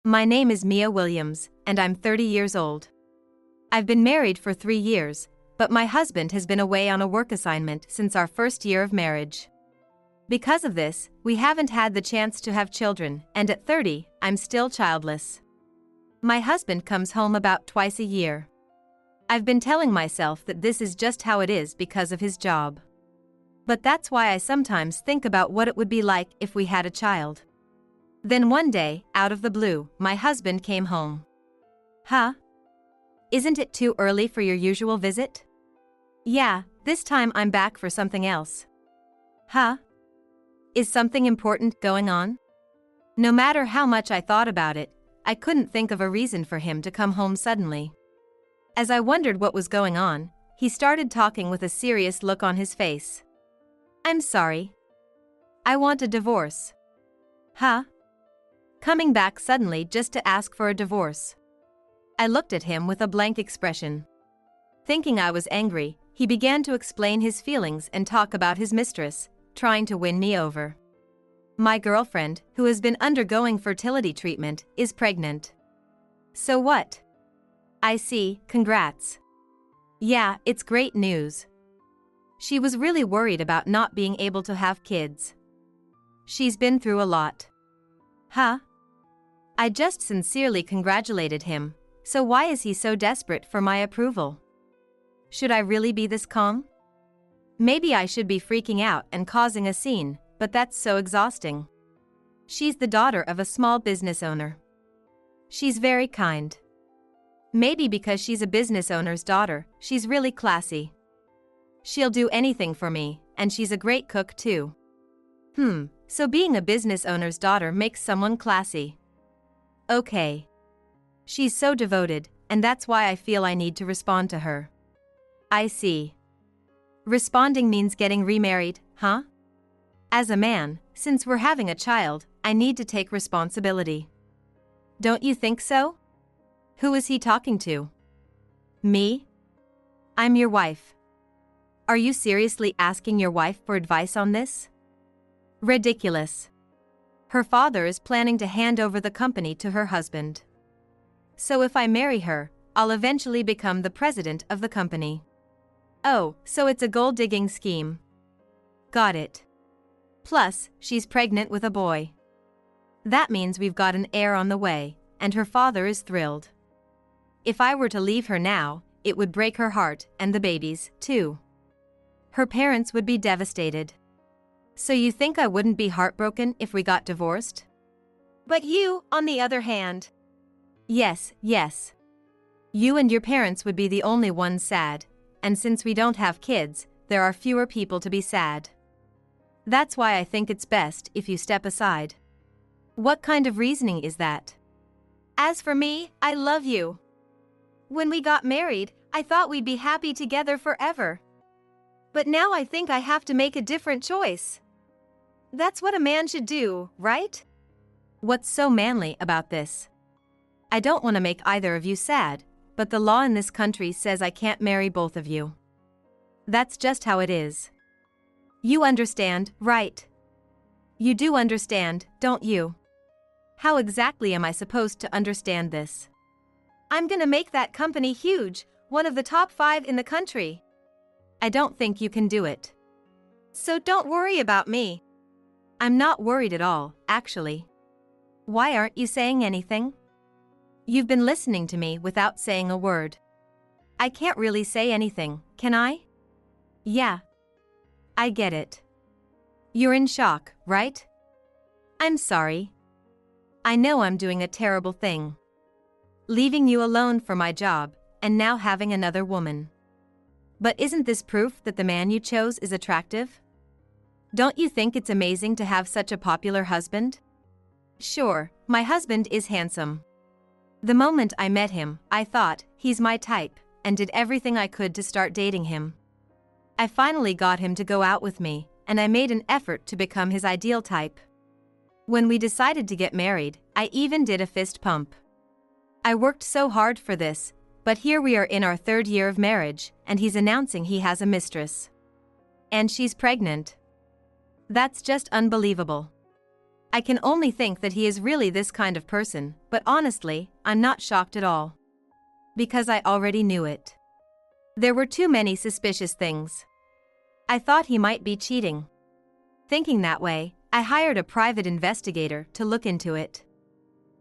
My name is Mia Williams, and I'm 30 years old. I've been married for 3 years, but my husband has been away on a work assignment since our first year of marriage. Because of this, we haven't had the chance to have children, and at 30, I'm still childless. My husband comes home about twice a year. I've been telling myself that this is just how it is because of his job. But that's why I sometimes think about what it would be like if we had a child. Then one day, out of the blue, my husband came home. Huh? Isn't it too early for your usual visit? Yeah, this time I'm back for something else. Huh? Is something important going on? No matter how much I thought about it, I couldn't think of a reason for him to come home suddenly. As I wondered what was going on, he started talking with a serious look on his face. I'm sorry. I want a divorce. Huh? Coming back suddenly just to ask for a divorce. I looked at him with a blank expression. Thinking I was angry, he began to explain his feelings and talk about his mistress, trying to win me over. My girlfriend, who has been undergoing fertility treatment, is pregnant. So what? I see, congrats. Yeah, it's great news. She was really worried about not being able to have kids. She's been through a lot. Huh? I just sincerely congratulated him, so why is he so desperate for my approval? Should I really be this calm? Maybe I should be freaking out and causing a scene, but that's so exhausting. She's the daughter of a small business owner. She's very kind. Maybe because she's a business owner's daughter, she's really classy. She'll do anything for me, and she's a great cook too. So being a business owner's daughter makes someone classy. Okay. She's so devoted, and that's why I feel I need to respond to her. I see. Responding means getting remarried, huh? As a man, since we're having a child, I need to take responsibility. Don't you think so? Who is he talking to? Me? I'm your wife. Are you seriously asking your wife for advice on this? Ridiculous. Her father is planning to hand over the company to her husband. So if I marry her, I'll eventually become the president of the company. Oh, so it's a gold-digging scheme. Got it. Plus, she's pregnant with a boy. That means we've got an heir on the way, and her father is thrilled. If I were to leave her now, it would break her heart, and the baby's, too. Her parents would be devastated. So you think I wouldn't be heartbroken if we got divorced? But you, on the other hand. Yes. You and your parents would be the only ones sad, and since we don't have kids, there are fewer people to be sad. That's why I think it's best if you step aside. What kind of reasoning is that? As for me, I love you. When we got married, I thought we'd be happy together forever. But now I think I have to make a different choice. That's what a man should do, right? What's so manly about this? I don't want to make either of you sad, but the law in this country says I can't marry both of you. That's just how it is. You understand, right? You do understand, don't you? How exactly am I supposed to understand this? I'm gonna make that company huge, one of the top 5 in the country. I don't think you can do it. So don't worry about me. I'm not worried at all, actually. Why aren't you saying anything? You've been listening to me without saying a word. I can't really say anything, can I? Yeah. I get it. You're in shock, right? I'm sorry. I know I'm doing a terrible thing. Leaving you alone for my job, and now having another woman. But isn't this proof that the man you chose is attractive? Don't you think it's amazing to have such a popular husband? Sure, my husband is handsome. The moment I met him, I thought, he's my type, and did everything I could to start dating him. I finally got him to go out with me, and I made an effort to become his ideal type. When we decided to get married, I even did a fist pump. I worked so hard for this, but here we are in our 3rd year of marriage, and he's announcing he has a mistress. And she's pregnant. That's just unbelievable. I can only think that he is really this kind of person, but honestly, I'm not shocked at all. Because I already knew it. There were too many suspicious things. I thought he might be cheating. Thinking that way, I hired a private investigator to look into it.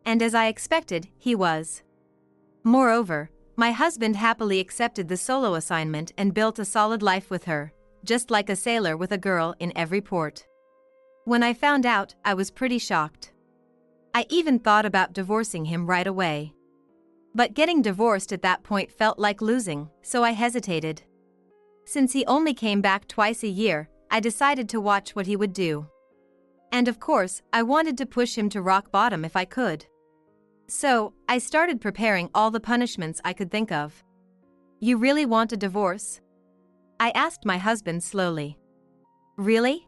And as I expected, he was. Moreover, my husband happily accepted the solo assignment and built a solid life with her, just like a sailor with a girl in every port. When I found out, I was pretty shocked. I even thought about divorcing him right away. But getting divorced at that point felt like losing, so I hesitated. Since he only came back twice a year, I decided to watch what he would do. And of course, I wanted to push him to rock bottom if I could. So, I started preparing all the punishments I could think of. You really want a divorce? I asked my husband slowly. Really?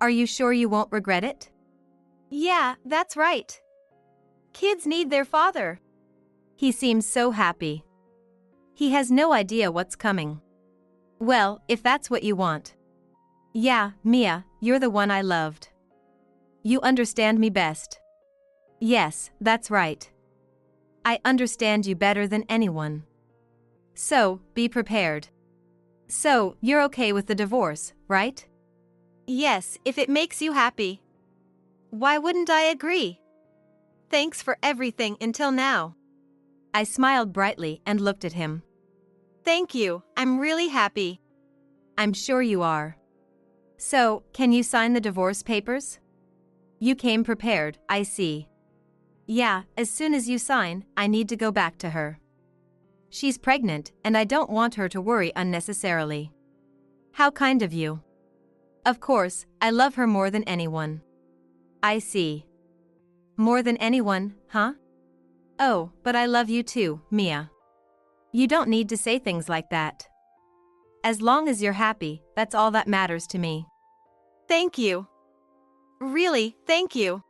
Are you sure you won't regret it? Yeah, that's right. Kids need their father. He seems so happy. He has no idea what's coming. Well, if that's what you want. Yeah, Mia, you're the one I loved. You understand me best. Yes, that's right. I understand you better than anyone. So, be prepared. So, you're okay with the divorce, right? Yes, if it makes you happy. Why wouldn't I agree? Thanks for everything until now. I smiled brightly and looked at him. Thank you, I'm really happy. I'm sure you are. So, can you sign the divorce papers? You came prepared, I see. Yeah, as soon as you sign, I need to go back to her. She's pregnant, and I don't want her to worry unnecessarily. How kind of you. Of course, I love her more than anyone. I see. More than anyone, huh? Oh, but I love you too, Mia. You don't need to say things like that. As long as you're happy, that's all that matters to me. Thank you. Really, thank you.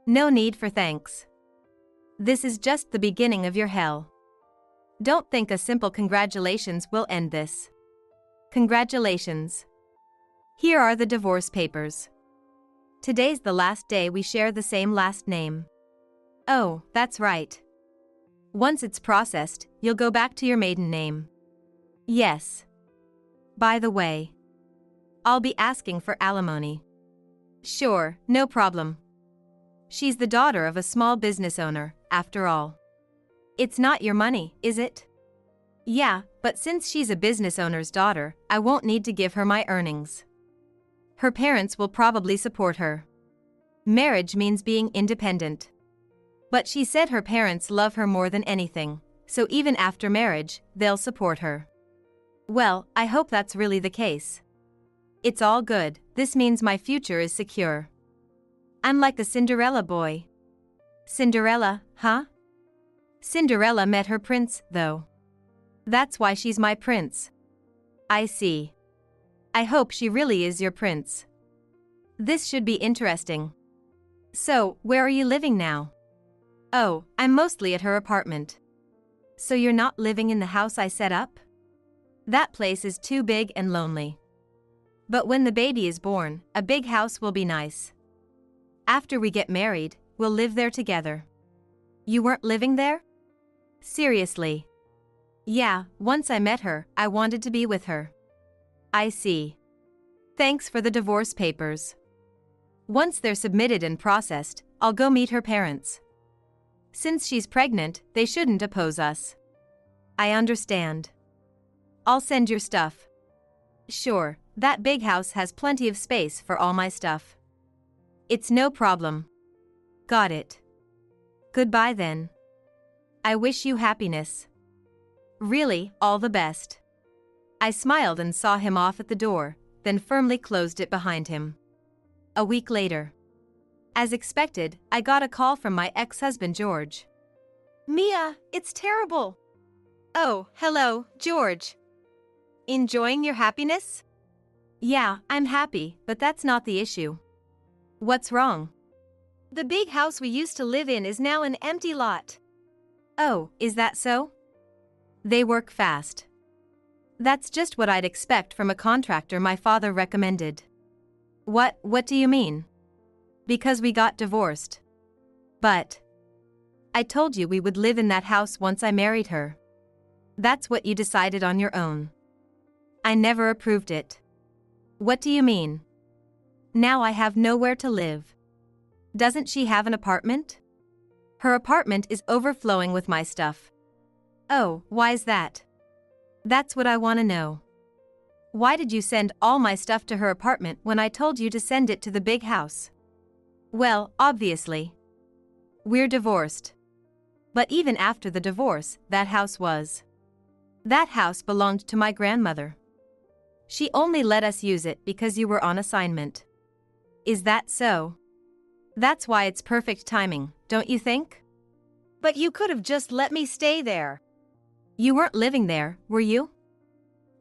No need for thanks. This is just the beginning of your hell. Don't think a simple congratulations will end this. Congratulations. Here are the divorce papers. Today's the last day we share the same last name. Oh, that's right. Once it's processed, you'll go back to your maiden name. Yes. By the way, I'll be asking for alimony. Sure, no problem. She's the daughter of a small business owner, after all. It's not your money, is it? Yeah, but since she's a business owner's daughter, I won't need to give her my earnings. Her parents will probably support her. Marriage means being independent. But she said her parents love her more than anything, so even after marriage, they'll support her. Well, I hope that's really the case. It's all good, this means my future is secure. I'm like the Cinderella boy. Cinderella, huh? Cinderella met her prince, though. That's why she's my prince. I see. I hope she really is your prince. This should be interesting. So, where are you living now? Oh, I'm mostly at her apartment. So you're not living in the house I set up? That place is too big and lonely. But when the baby is born, a big house will be nice. After we get married, we'll live there together. You weren't living there? Seriously? Yeah, once I met her, I wanted to be with her. I see. Thanks for the divorce papers. Once they're submitted and processed, I'll go meet her parents. Since she's pregnant, they shouldn't oppose us. I understand. I'll send your stuff. Sure, that big house has plenty of space for all my stuff. It's no problem. Got it. Goodbye then. I wish you happiness. Really, all the best. I smiled and saw him off at the door, then firmly closed it behind him. A week later. As expected, I got a call from my ex-husband George. Mia, it's terrible. Oh, hello, George. Enjoying your happiness? Yeah, I'm happy, but that's not the issue. What's wrong? The big house we used to live in is now an empty lot. Oh, is that so? They work fast. That's just what I'd expect from a contractor my father recommended. What do you mean? Because we got divorced. But I told you we would live in that house once I married her. That's what you decided on your own. I never approved it. What do you mean? Now I have nowhere to live. Doesn't she have an apartment? Her apartment is overflowing with my stuff. Oh, why's that? That's what I want to know. Why did you send all my stuff to her apartment when I told you to send it to the big house? Well, obviously. We're divorced. But even after the divorce, that house belonged to my grandmother. She only let us use it because you were on assignment. Is that so? That's why it's perfect timing, don't you think? But you could have just let me stay there. You weren't living there, were you?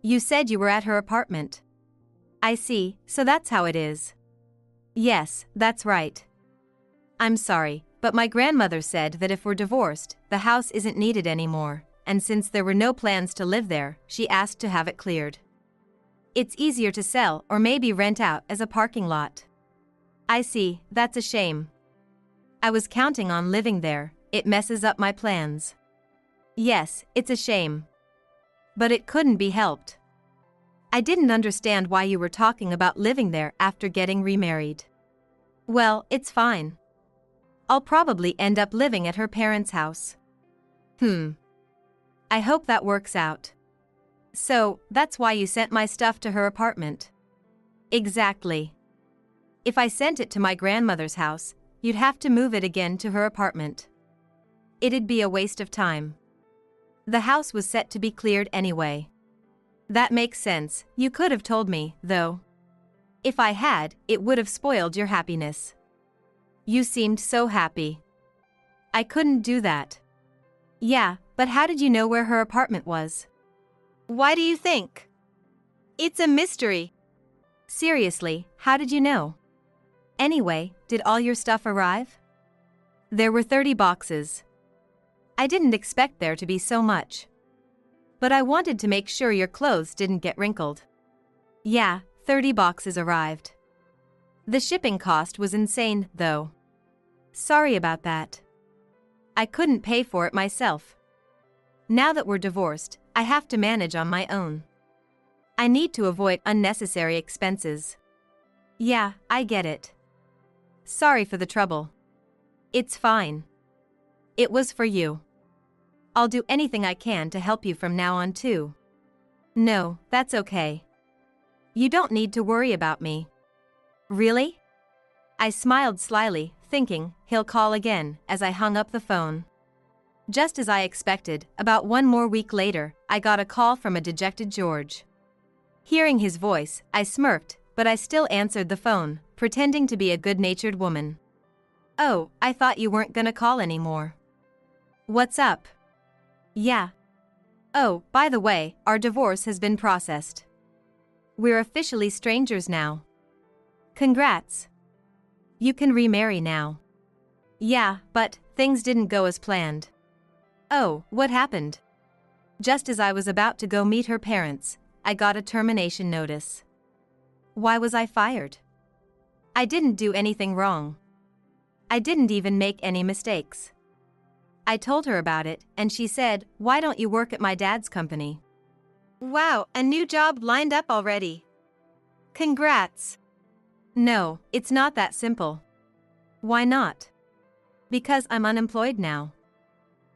You said you were at her apartment. I see, so that's how it is. Yes, that's right. I'm sorry, but my grandmother said that if we're divorced, the house isn't needed anymore, and since there were no plans to live there, she asked to have it cleared. It's easier to sell or maybe rent out as a parking lot. I see, that's a shame. I was counting on living there, it messes up my plans. Yes, it's a shame. But it couldn't be helped. I didn't understand why you were talking about living there after getting remarried. Well, it's fine. I'll probably end up living at her parents' house. I hope that works out. So, that's why you sent my stuff to her apartment? Exactly. If I sent it to my grandmother's house, you'd have to move it again to her apartment. It'd be a waste of time. The house was set to be cleared anyway. That makes sense, you could have told me, though. If I had, it would have spoiled your happiness. You seemed so happy. I couldn't do that. Yeah, but how did you know where her apartment was? Why do you think? It's a mystery. Seriously, how did you know? Anyway, did all your stuff arrive? There were 30 boxes. I didn't expect there to be so much. But I wanted to make sure your clothes didn't get wrinkled. Yeah, 30 boxes arrived. The shipping cost was insane, though. Sorry about that. I couldn't pay for it myself. Now that we're divorced, I have to manage on my own. I need to avoid unnecessary expenses. Yeah, I get it. Sorry for the trouble. It's fine. It was for you. I'll do anything I can to help you from now on too. No, that's okay. You don't need to worry about me. Really? I smiled slyly, thinking, he'll call again, as I hung up the phone. Just as I expected, about one more week later, I got a call from a dejected George. Hearing his voice, I smirked, but I still answered the phone, pretending to be a good-natured woman. Oh, I thought you weren't gonna call anymore. What's up? Yeah. Oh, by the way, our divorce has been processed. We're officially strangers now. Congrats. You can remarry now. Yeah, but things didn't go as planned. Oh, what happened? Just as I was about to go meet her parents, I got a termination notice. Why was I fired? I didn't do anything wrong. I didn't even make any mistakes. I told her about it, and she said, "Why don't you work at my dad's company?" Wow, a new job lined up already. Congrats. No, it's not that simple. Why not? Because I'm unemployed now.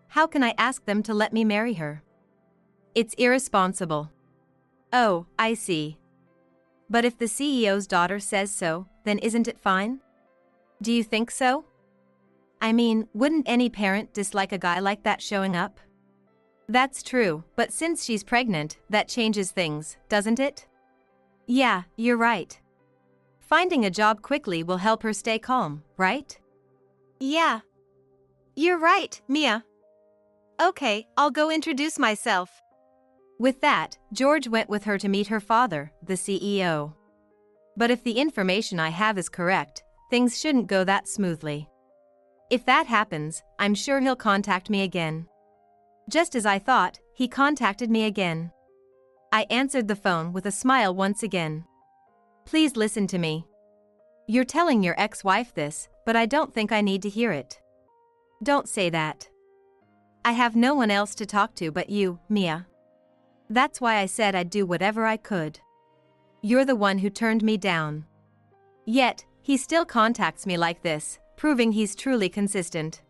How can I ask them to let me marry her? It's irresponsible. Oh, I see. But if the CEO's daughter says so, then isn't it fine? Do you think so? I mean, wouldn't any parent dislike a guy like that showing up? That's true, but since she's pregnant, that changes things, doesn't it? Yeah, you're right. Finding a job quickly will help her stay calm, right? Yeah. You're right, Mia. Okay, I'll go introduce myself. With that, George went with her to meet her father, the CEO. But if the information I have is correct, things shouldn't go that smoothly. If that happens, I'm sure he'll contact me again. Just as I thought, he contacted me again. I answered the phone with a smile once again. Please listen to me. You're telling your ex-wife this, but I don't think I need to hear it. Don't say that. I have no one else to talk to but you, Mia. That's why I said I'd do whatever I could. You're the one who turned me down. Yet, he still contacts me like this, proving he's truly consistent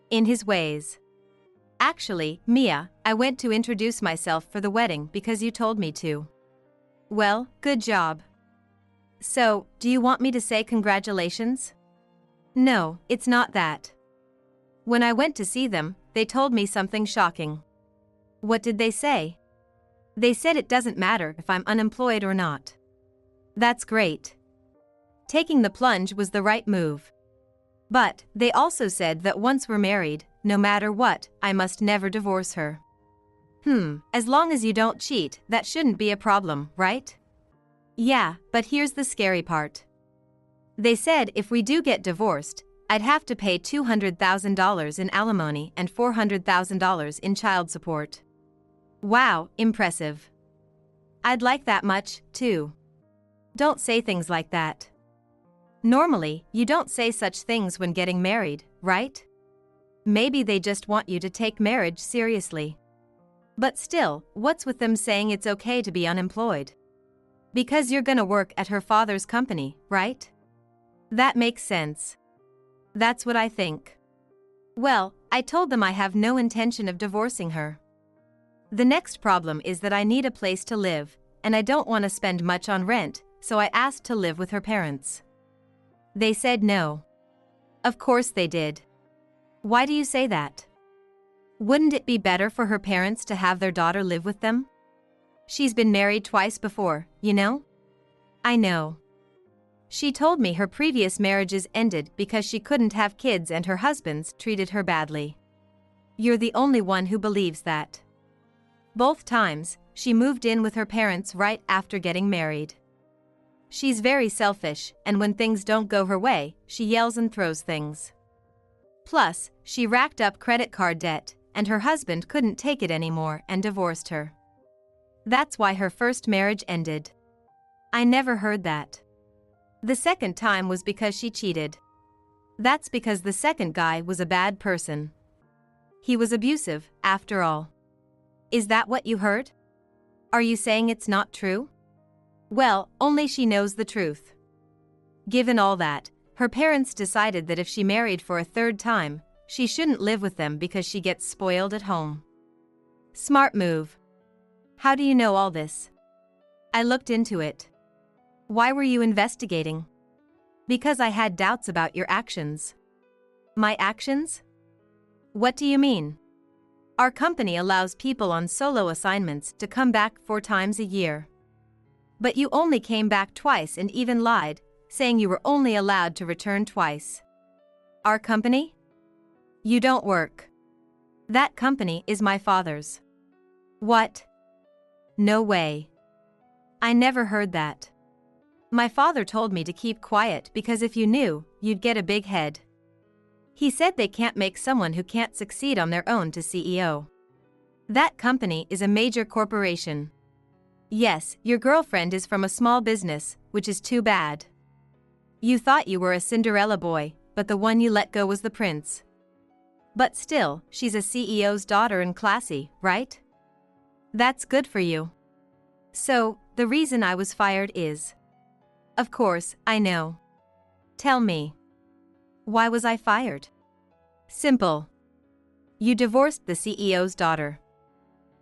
in his ways. Actually, Mia, I went to introduce myself for the wedding because you told me to. Well, good job. So, do you want me to say congratulations? No, it's not that. When I went to see them, they told me something shocking. What did they say? They said it doesn't matter if I'm unemployed or not. That's great. Taking the plunge was the right move. But, they also said that once we're married, no matter what, I must never divorce her. As long as you don't cheat, that shouldn't be a problem, right? Yeah, but here's the scary part. They said if we do get divorced, I'd have to pay $200,000 in alimony and $400,000 in child support. Wow, impressive. I'd like that much, too. Don't say things like that. Normally, you don't say such things when getting married, right? Maybe they just want you to take marriage seriously. But still, what's with them saying it's okay to be unemployed? Because you're gonna work at her father's company, right? That makes sense. That's what I think. Well, I told them I have no intention of divorcing her. The next problem is that I need a place to live, and I don't want to spend much on rent, so I asked to live with her parents. They said no. Of course they did. Why do you say that? Wouldn't it be better for her parents to have their daughter live with them? She's been married twice before, you know? I know. She told me her previous marriages ended because she couldn't have kids and her husbands treated her badly. You're the only one who believes that. Both times, she moved in with her parents right after getting married. She's very selfish, and when things don't go her way, she yells and throws things. Plus, she racked up credit card debt, and her husband couldn't take it anymore and divorced her. That's why her first marriage ended. I never heard that. The second time was because she cheated. That's because the second guy was a bad person. He was abusive, after all. Is that what you heard? Are you saying it's not true? Well, only she knows the truth. Given all that, her parents decided that if she married for a third time, she shouldn't live with them because she gets spoiled at home. Smart move. How do you know all this? I looked into it. Why were you investigating? Because I had doubts about your actions. My actions? What do you mean? Our company allows people on solo assignments to come back 4 times a year. But you only came back twice and even lied, saying you were only allowed to return twice. Our company? You don't work. That company is my father's. What? No way. I never heard that. My father told me to keep quiet because if you knew, you'd get a big head. He said they can't make someone who can't succeed on their own to CEO. That company is a major corporation. Yes, your girlfriend is from a small business, which is too bad. You thought you were a Cinderella boy, but the one you let go was the prince. But still, she's a CEO's daughter and classy, right? That's good for you. So, the reason I was fired is... Of course, I know. Tell me. Why was I fired? Simple. You divorced the CEO's daughter.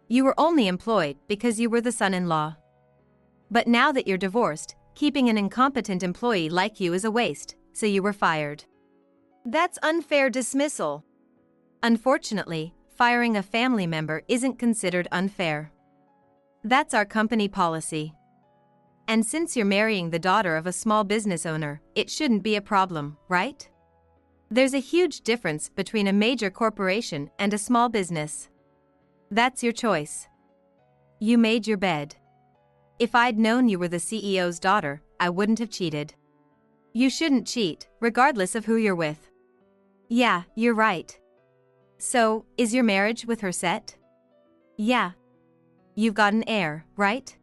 You were only employed because you were the son-in-law. But now that you're divorced, keeping an incompetent employee like you is a waste, so you were fired. That's unfair dismissal. Unfortunately, firing a family member isn't considered unfair. That's our company policy. And since you're marrying the daughter of a small business owner, it shouldn't be a problem, right? There's a huge difference between a major corporation and a small business. That's your choice. You made your bed. If I'd known you were the CEO's daughter, I wouldn't have cheated. You shouldn't cheat, regardless of who you're with. Yeah, you're right. So, is your marriage with her set? Yeah. You've got an heir, right?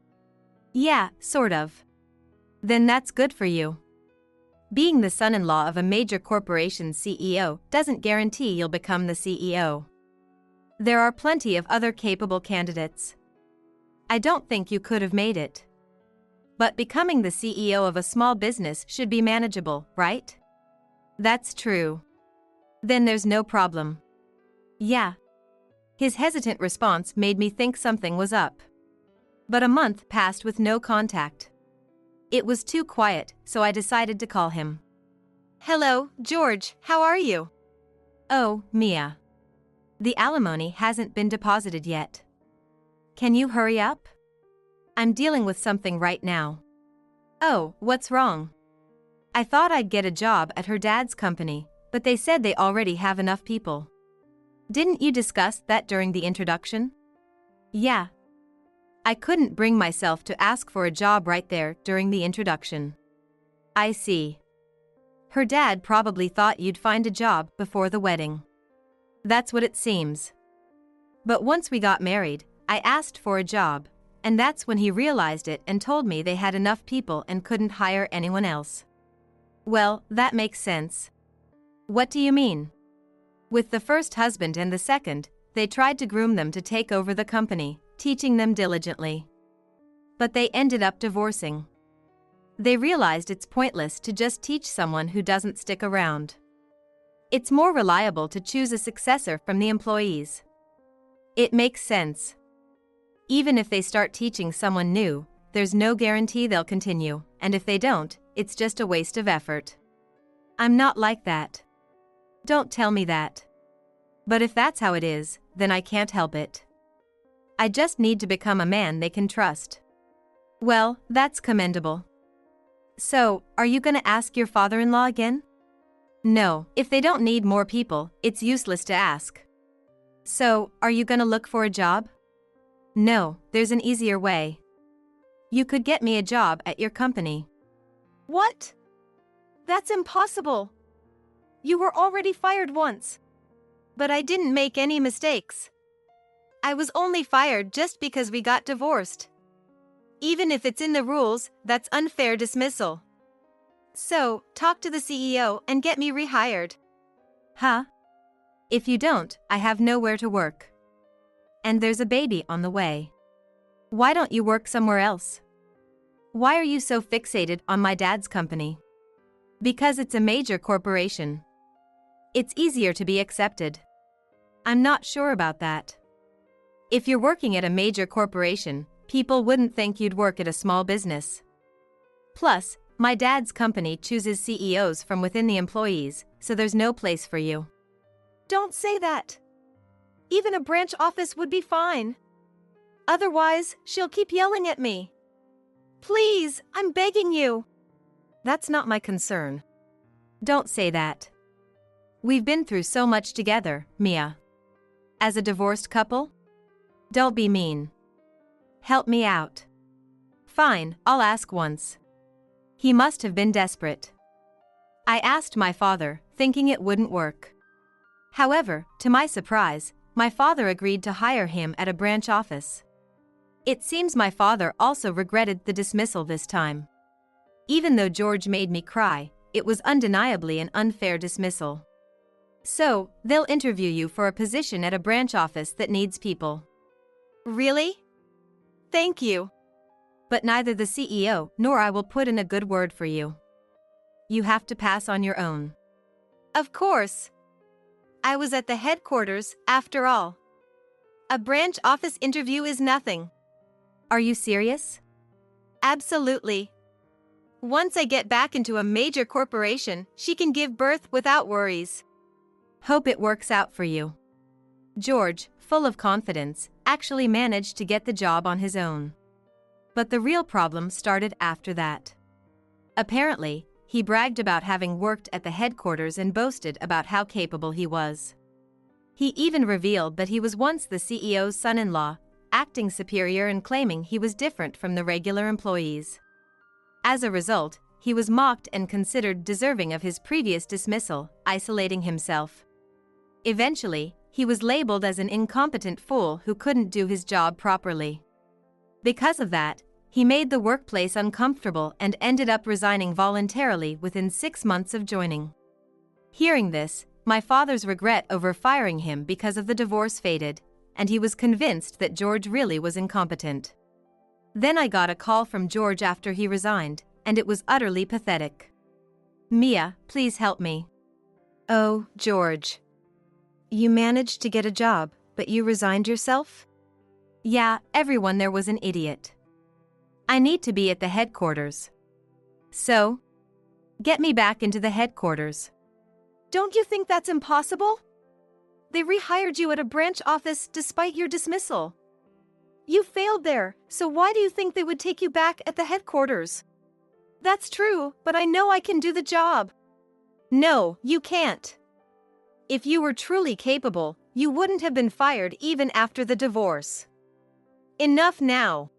Yeah, sort of. Then that's good for you. Being the son-in-law of a major corporation's CEO doesn't guarantee you'll become the CEO. There are plenty of other capable candidates. I don't think you could have made it. But becoming the CEO of a small business should be manageable, right? That's true. Then there's no problem. Yeah. His hesitant response made me think something was up. But a month passed with no contact. It was too quiet, so I decided to call him. Hello, George, how are you? Oh, Mia. The alimony hasn't been deposited yet. Can you hurry up? I'm dealing with something right now. Oh, what's wrong? I thought I'd get a job at her dad's company, but they said they already have enough people. Didn't you discuss that during the introduction? Yeah. I couldn't bring myself to ask for a job right there during the introduction. I see. Her dad probably thought you'd find a job before the wedding. That's what it seems. But once we got married, I asked for a job, and that's when he realized it and told me they had enough people and couldn't hire anyone else. Well, that makes sense. What do you mean? With the first husband and the second, they tried to groom them to take over the company, teaching them diligently. But they ended up divorcing. They realized it's pointless to just teach someone who doesn't stick around. It's more reliable to choose a successor from the employees. It makes sense. Even if they start teaching someone new, there's no guarantee they'll continue, and if they don't, it's just a waste of effort. I'm not like that. Don't tell me that. But if that's how it is, then I can't help it. I just need to become a man they can trust. Well, that's commendable. So, are you gonna ask your father-in-law again? No, if they don't need more people, it's useless to ask. So, are you gonna look for a job? No, there's an easier way. You could get me a job at your company. What? That's impossible. You were already fired once. But I didn't make any mistakes. I was only fired just because we got divorced. Even if it's in the rules, that's unfair dismissal. So, talk to the CEO and get me rehired. Huh? If you don't, I have nowhere to work. And there's a baby on the way. Why don't you work somewhere else? Why are you so fixated on my dad's company? Because it's a major corporation. It's easier to be accepted. I'm not sure about that. If you're working at a major corporation, people wouldn't think you'd work at a small business. Plus, my dad's company chooses CEOs from within the employees, so there's no place for you. Don't say that. Even a branch office would be fine. Otherwise, she'll keep yelling at me. Please, I'm begging you. That's not my concern. Don't say that. We've been through so much together, Mia. As a divorced couple? Don't be mean. Help me out. Fine, I'll ask once. He must have been desperate. I asked my father, thinking it wouldn't work. However, to my surprise, my father agreed to hire him at a branch office. It seems my father also regretted the dismissal this time. Even though George made me cry, it was undeniably an unfair dismissal. So, they'll interview you for a position at a branch office that needs people. Really? Thank you. But neither the CEO nor I will put in a good word for you. You have to pass on your own. Of course. I was at the headquarters, after all. A branch office interview is nothing. Are you serious? Absolutely. Once I get back into a major corporation, she can give birth without worries. Hope it works out for you. George, full of confidence, actually managed to get the job on his own. But the real problem started after that. Apparently, he bragged about having worked at the headquarters and boasted about how capable he was. He even revealed that he was once the CEO's son-in-law, acting superior and claiming he was different from the regular employees. As a result, he was mocked and considered deserving of his previous dismissal, isolating himself. Eventually, he was labeled as an incompetent fool who couldn't do his job properly. Because of that, He made the workplace uncomfortable and ended up resigning voluntarily within 6 months of joining. Hearing this, my father's regret over firing him because of the divorce faded, and he was convinced that George really was incompetent. Then I got a call from George after he resigned, and it was utterly pathetic. "Mia, please help me." "Oh, George. You managed to get a job, but you resigned yourself?" "Yeah, everyone there was an idiot. I need to be at the headquarters." "So? Get me back into the headquarters." "Don't you think that's impossible? They rehired you at a branch office despite your dismissal. You failed there, so why do you think they would take you back at the headquarters?" "That's true, but I know I can do the job." "No, you can't. If you were truly capable, you wouldn't have been fired even after the divorce." "Enough now."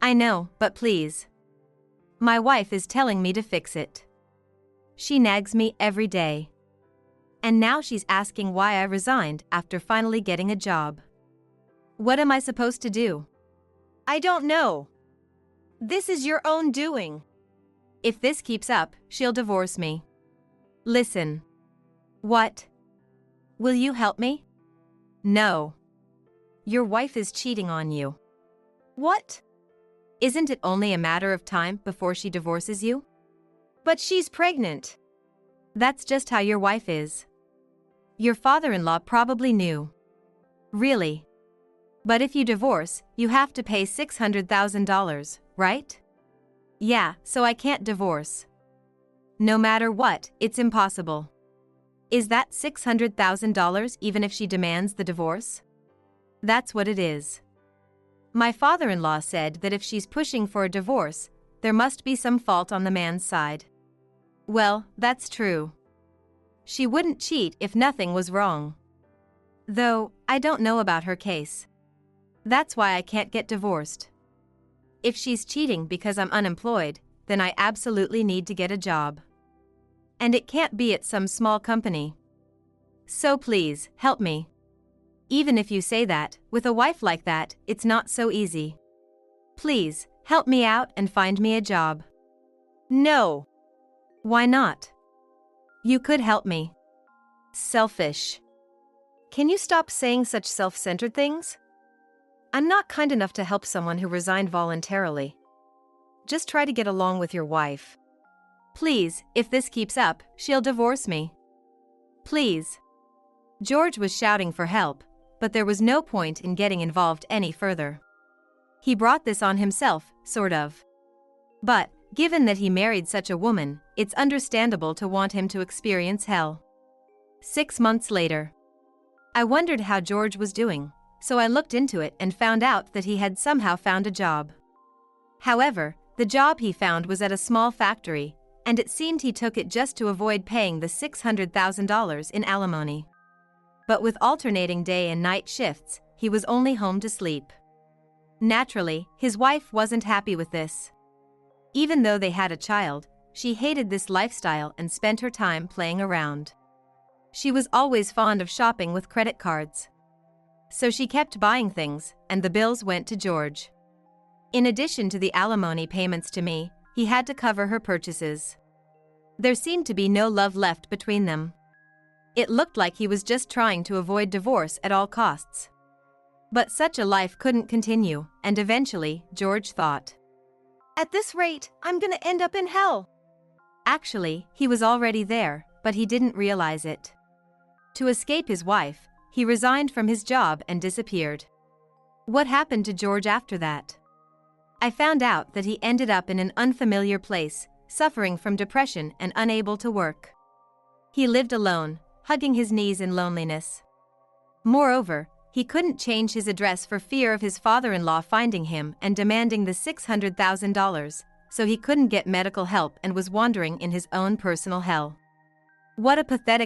"I know, but please. My wife is telling me to fix it. She nags me every day. And now she's asking why I resigned after finally getting a job. What am I supposed to do?" "I don't know. This is your own doing." "If this keeps up, she'll divorce me." "Listen." "What?" "Will you help me?" "No. Your wife is cheating on you." "What?" "Isn't it only a matter of time before she divorces you?" "But she's pregnant." "That's just how your wife is. Your father-in-law probably knew." "Really? But if you divorce, you have to pay $600,000, right?" "Yeah, so I can't divorce. No matter what, it's impossible." "Is that $600,000 even if she demands the divorce?" "That's what it is. My father-in-law said that if she's pushing for a divorce, there must be some fault on the man's side." "Well, that's true. She wouldn't cheat if nothing was wrong. Though, I don't know about her case. That's why I can't get divorced. If she's cheating because I'm unemployed, then I absolutely need to get a job. And it can't be at some small company. So please, help me. Even if you say that, with a wife like that, it's not so easy. Please, help me out and find me a job." "No." "Why not? You could help me." "Selfish." Can you stop saying such self-centered things? I'm not kind enough to help someone who resigned voluntarily. Just try to get along with your wife. Please, if this keeps up, she'll divorce me. Please. George was shouting for help, but there was no point in getting involved any further. He brought this on himself, sort of. But, given that he married such a woman, it's understandable to want him to experience hell. 6 months later. I wondered how George was doing, so I looked into it and found out that he had somehow found a job. However, the job he found was at a small factory, and it seemed he took it just to avoid paying the $600,000 in alimony. But with alternating day and night shifts, he was only home to sleep. Naturally, his wife wasn't happy with this. Even though they had a child, she hated this lifestyle and spent her time playing around. She was always fond of shopping with credit cards. So she kept buying things, and the bills went to George. In addition to the alimony payments to me, he had to cover her purchases. There seemed to be no love left between them. It looked like he was just trying to avoid divorce at all costs. But such a life couldn't continue, and eventually, George thought, "At this rate, I'm gonna end up in hell." Actually, he was already there, but he didn't realize it. To escape his wife, he resigned from his job and disappeared. What happened to George after that? I found out that he ended up in an unfamiliar place, suffering from depression and unable to work. He lived alone, hugging his knees in loneliness. Moreover, he couldn't change his address for fear of his father-in-law finding him and demanding the $600,000, so he couldn't get medical help and was wandering in his own personal hell. What a pathetic